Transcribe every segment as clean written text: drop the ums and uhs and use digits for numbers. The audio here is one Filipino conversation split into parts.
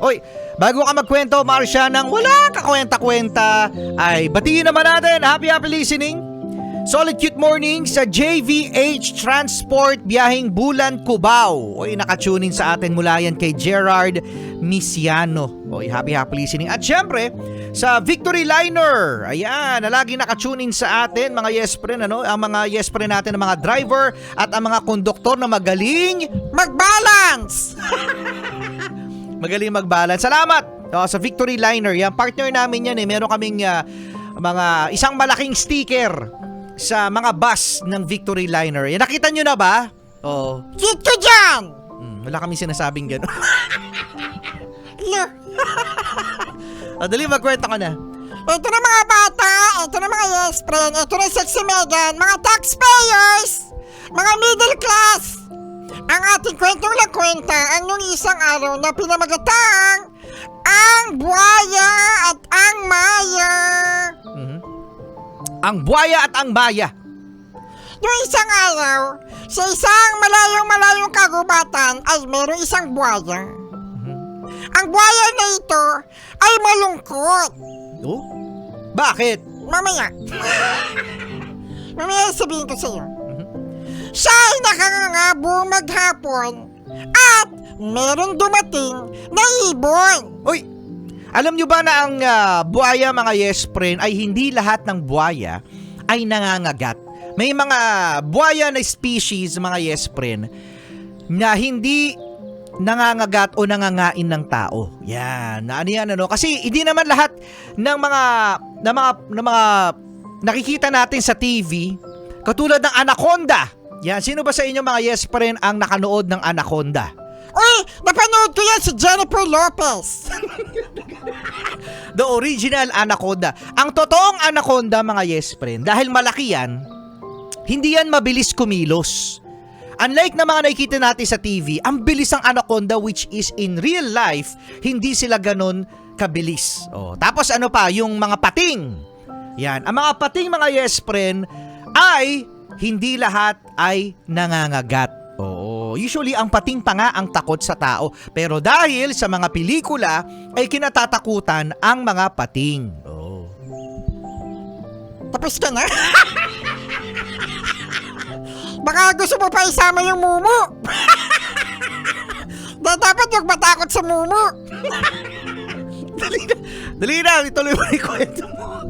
Oy, bago ka magkwento, Marcia, ng wala kakwenta-kwenta, ay batiin naman natin. Happy listening. Solid cute morning sa JVH Transport biyaheng Bulan, Cubao. Oy, nakatunin sa atin mula yan kay Gerard Misiano. Oy, happy listening. At syempre, sa Victory Liner. Ayan, na lagi nakatunin sa atin mga yes friend, ano? Ang mga yes friend natin, ang mga driver at ang mga konduktor na magaling mag-balance. Magaling mag-balance. Salamat sa Victory Liner. Yan, partner namin yan eh. Meron kaming mga isang malaking sticker sa mga bus ng Victory Liner. Yan, nakita nyo na ba? Oo. Dito dyan! Wala kami sinasabing gano'n. Lo. Dali, magkwenta ka na. Ito na mga bata, ito na mga yes friend, ito na sexy Megan, mga taxpayers, mga middle class. Ang ating kwentong kwenta ang nung isang araw na pinamagatang ang buhaya at ang maya. Ang buhaya at ang maya. Noong isang araw, sa isang malayong kagubatan ay mayroong isang buhaya. Ang buhaya na ito ay malungkot. Oh? Bakit? Mamaya sabihin ko sa iyo. Siya ay nakangangabo maghapon at merong dumating na ibon. Uy, alam nyo ba na ang buhaya, mga yes friend, ay hindi lahat ng buhaya ay nangangagat. May mga buhaya na species, mga yes friend, na hindi nangangagat o nangangain ng tao. Yan, ano yan, ano? Kasi hindi naman lahat ng mga nakikita natin sa TV, katulad ng anaconda. Yan, sino ba sa inyo mga yes friend ang nakanood ng anaconda? Uy, napanood ko yan si Jennifer Lopez. The original anaconda. Ang totoong anaconda, mga yes friend, dahil malaki yan, hindi yan mabilis kumilos. Unlike na mga nakikita natin sa TV, ang bilis ng anaconda, which is in real life, hindi sila ganun kabilis. Oh, tapos ano pa, yung mga pating. Yan, ang mga pating, mga yes friend, ay hindi lahat ay nangangagat. Oo, usually ang pating pa nga ang takot sa tao. Pero dahil sa mga pelikula ay kinatatakutan ang mga pating. Oh. Tapos ka na? Baka gusto mo pa isama yung mumu. Dapat yung matakot sa mumu. Dali na, ituloy mo yung kwento mo.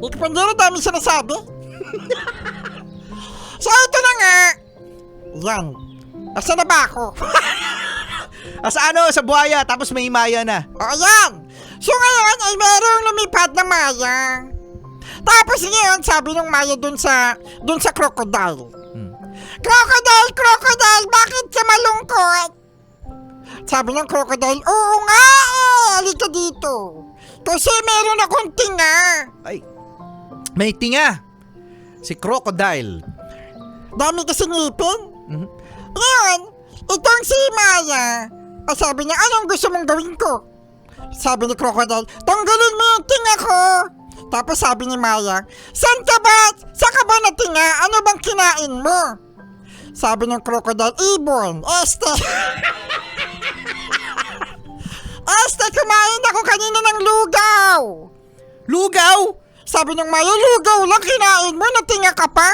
Ikapandero dami siya nasabi. So ito na nga. Yan. Asa na ba ako? Sa ano? Sa buhaya, tapos may maya na. O yan. So ngayon ay merong lumipad na maya. Tapos ngayon sabi ng maya dun sa crocodile. Crocodile, bakit ka malungkot? Sabi ng crocodile, oo nga halika dito. Kasi meron akong tinga. Ay, may tinga. Si crocodile. Dami kasi ngipin. Ngayon, itong si Maya, sabi niya, anong gusto mong gawin ko? Sabi ni crocodile, tanggalin mo yung tinga ko. Tapos sabi ni Maya, saan ka ba na tinga? Ano bang kinain mo? Sabi ng crocodile, ibon. Kumain ako kanina ng lugaw. Lugaw? Sabi ng Maya, lugaw lang kinain mo, natinga ka pa?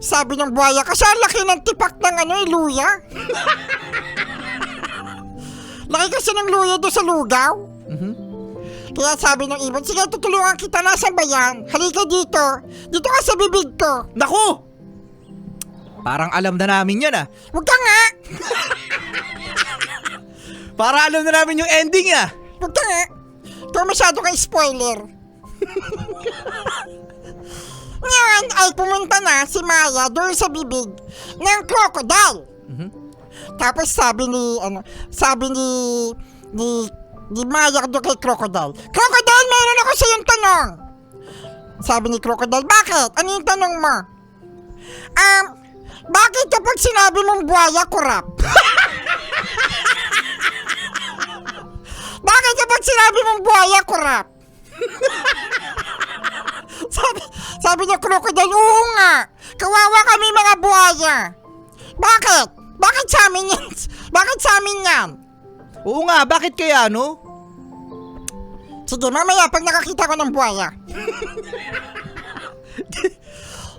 Sabi ng buhaya, kasi ang laki ng tipak ng luya. Laki kasi ng luya doon sa lugaw. Kaya sabi ng ibon, sige tutulungan kita, nasan ba yan? Halika dito. Dito ka sa bibig ko. Naku! Parang alam na namin yan ah. Huwag ka nga. Para alam na namin yung ending ah. Huwag ka nga. Ito masyado kang spoiler. Ngayon ay pumunta na si Maya doon sa bibig ng crocodile. Tapos sabi ni Maya doon kay crocodile, Crocodile, meron ako sa iyong tanong. Sabi ni crocodile, bakit? Ano yung tanong mo? Bakit kapag sinabi mong buhaya, kurap? Bakit kapag sinabi mong buhaya, kurap? sabi ng crocodile, oo nga. Kawawa kami mga buhaya. Bakit? Bakit sa amin yan? Bakit sa amin yan? Oo nga, bakit kaya no? Sige, mamaya pag nakakita ko ng buhaya.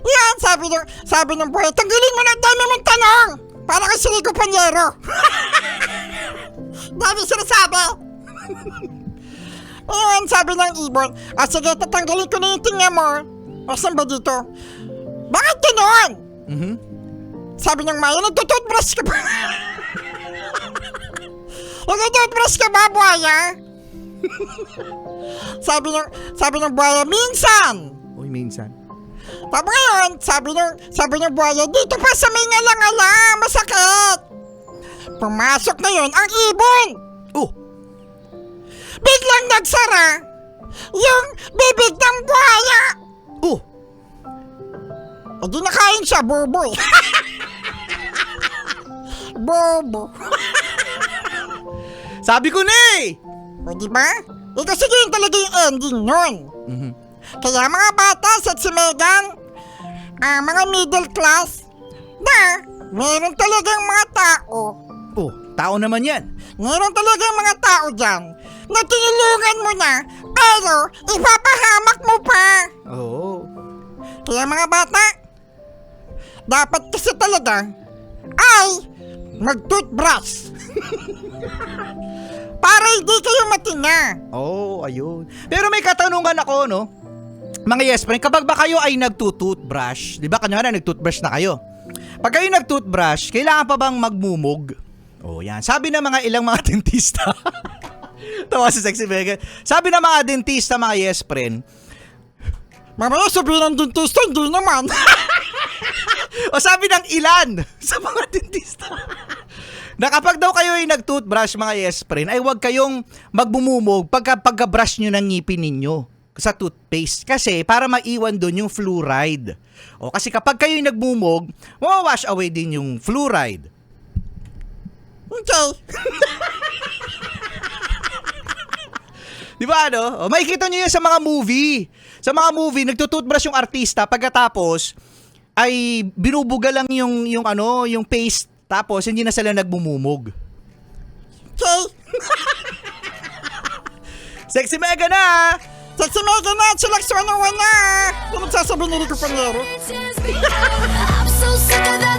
Yan, sabi ng buhaya, tanggalin mo na, dami mong tanong. Para kay Siligo Panyero. Dami sinasabi. Ayun, sabi ng ibon, sige, tatanggalin ko na yung tinga mo. O, saan ba dito? Bakit gano'n? Sabi ng Maya, nagtututbrush ka ba? Nagtututbrush ka ba, buhaya? sabi ng buhaya, minsan. Uy, minsan. Tapos ngayon, sabi ng buhaya, dito pa sa may ngalangala, masakit. Pumasok na yun ang ibon. Oh, Biglang nagsara yung bibig ng buhaya. oh. O di nakain siya, bobo eh. Bobo. Sabi ko na eh. O diba? Kasi yun talaga yung ending nun. Kaya mga bata at si Megan, mga middle class, na meron talagang mga tao. Oh, tao naman yan. Meron talagang mga tao dyan na tinulungan mo na, pero ipapahamak mo pa. Oo. Kaya mga bata, dapat kasi talaga ay mag-toothbrush. Para hindi kayo matina. Oh, ayun. Pero may katanungan ako, no? Mga yes friend, kapag ba kayo ay nagtutoothbrush, di ba kanya nagtoothbrush na kayo? Pag kayo nagtoothbrush, kailangan pa bang magmumog? Oh, yan. Sabi ng mga ilang mga dentista. Tawa si Sexy Megan. Sabi ng mga dentista, mga yes friend. Mamaya sabihin ng dentista, hindi naman. O sabi ng ilan sa mga dentista. Na kapag daw kayo ay nag-toothbrush, mga yes friend, ay huwag kayong magbumumog pagka-brush nyo ng ngipin ninyo sa toothpaste. Kasi para maiwan doon yung fluoride. O kasi kapag kayo ay nagmumog, mawawash away din yung fluoride. Okay. Di ba ano? O, makikita nyo yan sa mga movie. Sa mga movie, nagtutoothbrush yung artista pagkatapos ay binubuga lang yung paste tapos hindi na sila nagmumumog. Okay. Sexy Mega na! Sexy Megan na, chillax 101 na. Ano magsasabi ni Rico Panyero? I'm so sick of that.